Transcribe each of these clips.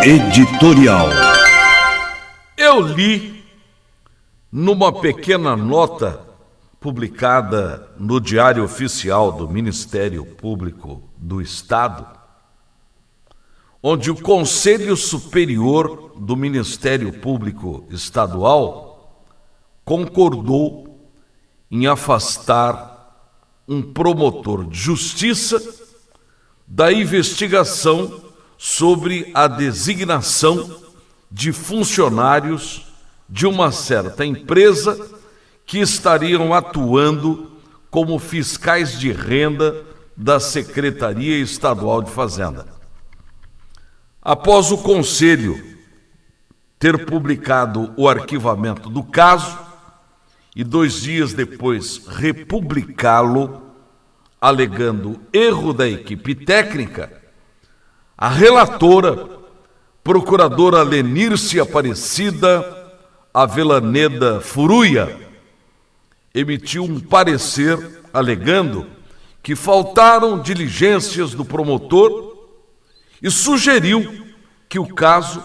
Editorial. Eu li numa pequena nota publicada no Diário Oficial do Ministério Público do Estado, onde o Conselho Superior do Ministério Público Estadual concordou em afastar um promotor de justiça da investigação sobre a designação de funcionários de uma certa empresa que estariam atuando como fiscais de renda da Secretaria Estadual de Fazenda. Após o Conselho ter publicado o arquivamento do caso e 2 dias depois republicá-lo, alegando erro da equipe técnica, a relatora, procuradora Lenirce Aparecida Avelaneda Furuia, emitiu um parecer alegando que faltaram diligências do promotor e sugeriu que o caso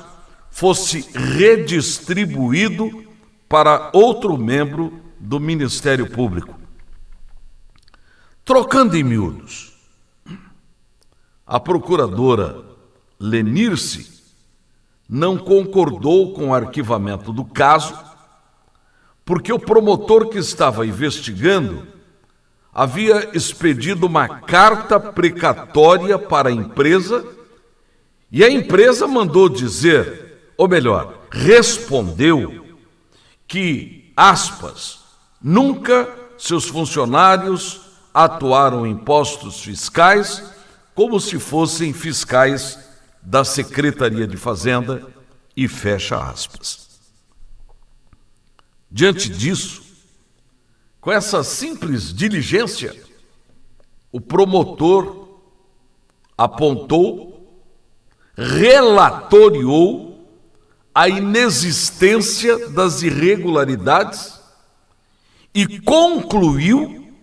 fosse redistribuído para outro membro do Ministério Público. Trocando em miúdos, a procuradora Lenirce não concordou com o arquivamento do caso porque o promotor que estava investigando havia expedido uma carta precatória para a empresa e a empresa mandou dizer, ou melhor, respondeu que, aspas, nunca seus funcionários atuaram em postos fiscais como se fossem fiscais da Secretaria de Fazenda e fecha aspas. Diante disso, com essa simples diligência, o promotor apontou, relatoriou a inexistência das irregularidades e concluiu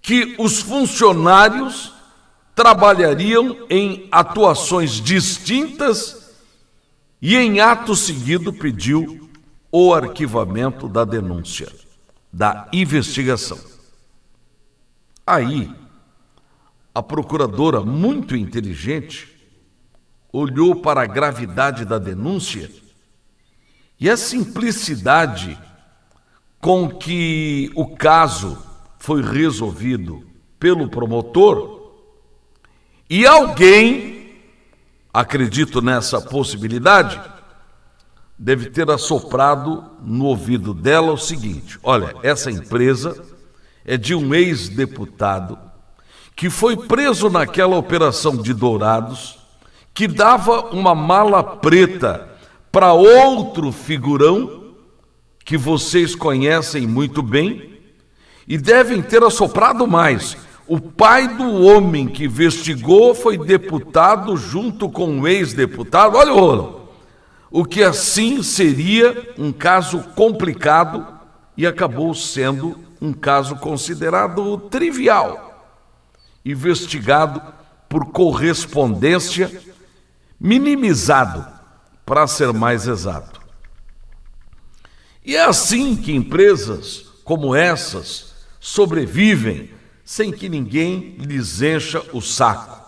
que os funcionários trabalhariam em atuações distintas e, em ato seguido, pediu o arquivamento da denúncia, da investigação. Aí, a procuradora, muito inteligente, olhou para a gravidade da denúncia e a simplicidade com que o caso foi resolvido pelo promotor. E alguém, acredito nessa possibilidade, deve ter assoprado no ouvido dela o seguinte: olha, essa empresa é de um ex-deputado que foi preso naquela operação de Dourados, que dava uma mala preta para outro figurão que vocês conhecem muito bem, e devem ter assoprado mais. O pai do homem que investigou foi deputado junto com o ex-deputado. Olha o rolo. O que assim seria um caso complicado e acabou sendo um caso considerado trivial, investigado por correspondência, minimizado, para ser mais exato. E é assim que empresas como essas sobrevivem sem que ninguém lhes encha o saco.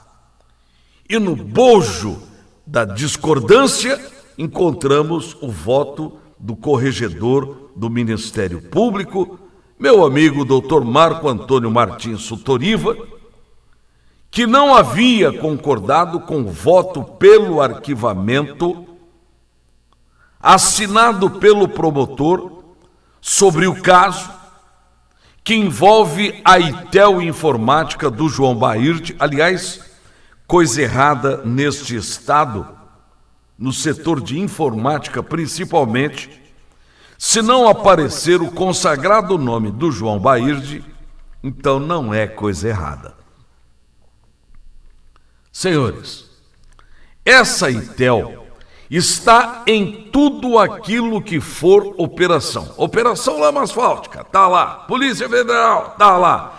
E no bojo da discordância encontramos o voto do corregedor do Ministério Público, meu amigo Dr. Marco Antônio Martins Sutoriva, que não havia concordado com o voto pelo arquivamento assinado pelo promotor sobre o caso que envolve a Itel Informática do João Baird. Aliás, coisa errada neste estado, no setor de informática principalmente, se não aparecer o consagrado nome do João Baird, então não é coisa errada. Senhores, essa Itel está em tudo aquilo que for operação. Operação Lama Asfáltica, está lá. Polícia Federal, está lá.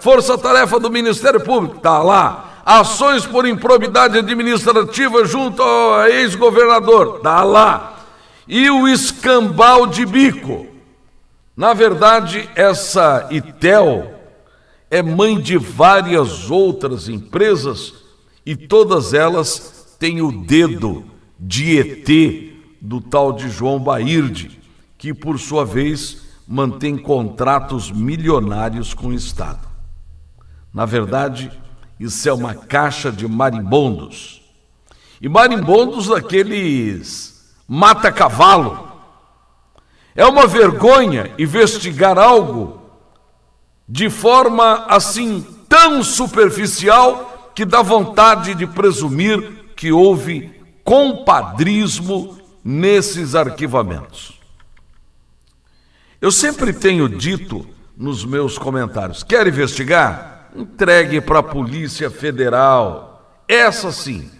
Força-tarefa do Ministério Público, está lá. ações por improbidade administrativa junto ao ex-governador, tá lá. E o escambau de bico. Na verdade, essa Itel é mãe de várias outras empresas e todas elas têm o dedo de ET do tal de João Baird, que por sua vez mantém contratos milionários com o Estado. Na verdade, isso é uma caixa de marimbondos. E marimbondos daqueles mata-cavalo. É uma vergonha investigar algo de forma assim tão superficial que dá vontade de presumir que houve compadrismo nesses arquivamentos. Eu sempre tenho dito nos meus comentários: quer investigar? Entregue para a Polícia Federal. Essa sim,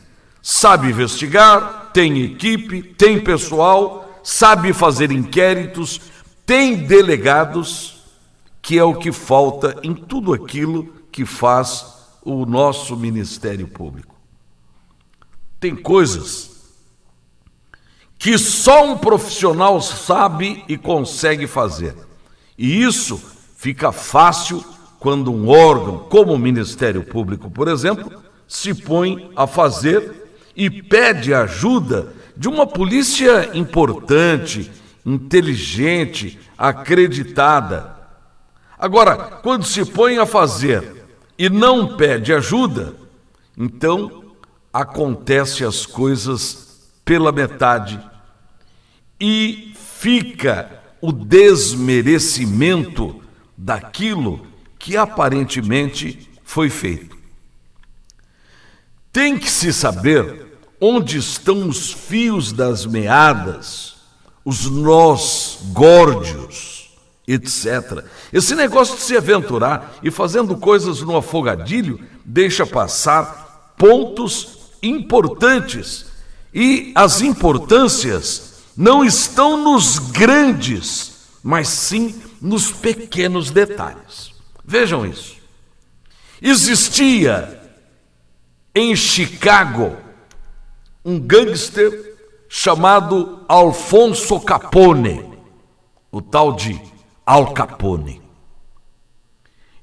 sabe investigar, tem equipe, tem pessoal, sabe fazer inquéritos, tem delegados, que é o que falta em tudo aquilo que faz o nosso Ministério Público. Tem coisas que só um profissional sabe e consegue fazer. E isso fica fácil quando um órgão, como o Ministério Público, por exemplo, se põe a fazer e pede ajuda de uma polícia importante, inteligente, acreditada. Agora, quando se põe a fazer e não pede ajuda, então acontece as coisas pela metade e fica o desmerecimento daquilo que aparentemente foi feito. Tem que se saber onde estão os fios das meadas, os nós górdios, etc. Esse negócio de se aventurar e fazendo coisas no afogadilho deixa passar pontos importantes. E as importâncias não estão nos grandes, mas sim nos pequenos detalhes. Vejam isso. Existia em Chicago um gangster chamado Alfonso Capone, o tal de Al Capone.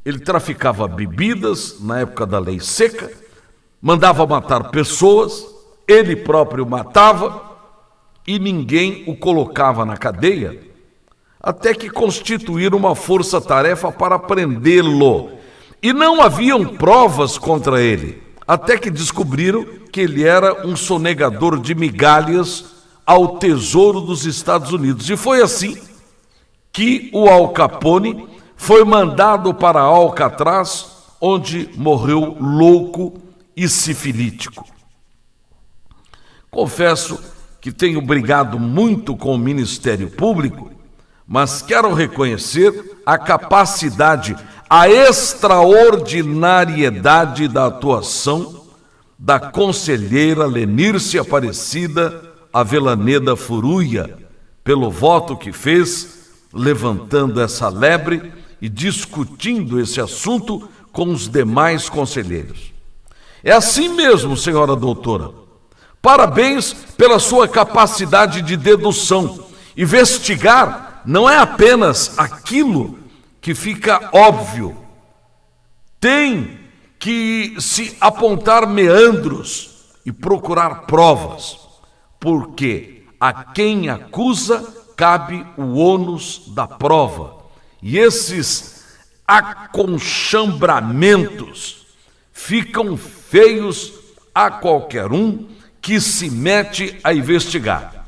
Ele traficava bebidas na época da lei seca, mandava matar pessoas, ele próprio matava e ninguém o colocava na cadeia, até que constituíram uma força-tarefa para prendê-lo. E não haviam provas contra ele, até que descobriram que ele era um sonegador de migalhas ao Tesouro dos Estados Unidos. E foi assim que o Al Capone foi mandado para Alcatraz, onde morreu louco e sifilítico. Confesso que tenho brigado muito com o Ministério Público, mas quero reconhecer a capacidade, a extraordinariedade da atuação da conselheira Lenírcia Aparecida Avellaneda Furuyia, pelo voto que fez, levantando essa lebre e discutindo esse assunto com os demais conselheiros. É assim mesmo, senhora doutora. Parabéns pela sua capacidade de dedução. Investigar não é apenas aquilo que fica óbvio. Tem que se apontar meandros e procurar provas, porque a quem acusa cabe o ônus da prova. E esses aconchambramentos ficam feios a qualquer um que se mete a investigar.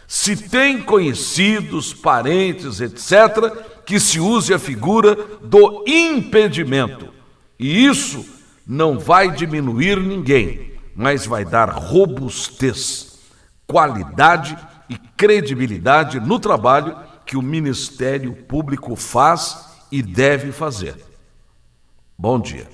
Se tem conhecidos, parentes, etc., que se use a figura do impedimento. E isso não vai diminuir ninguém, mas vai dar robustez, qualidade e credibilidade no trabalho que o Ministério Público faz e deve fazer. Bom dia.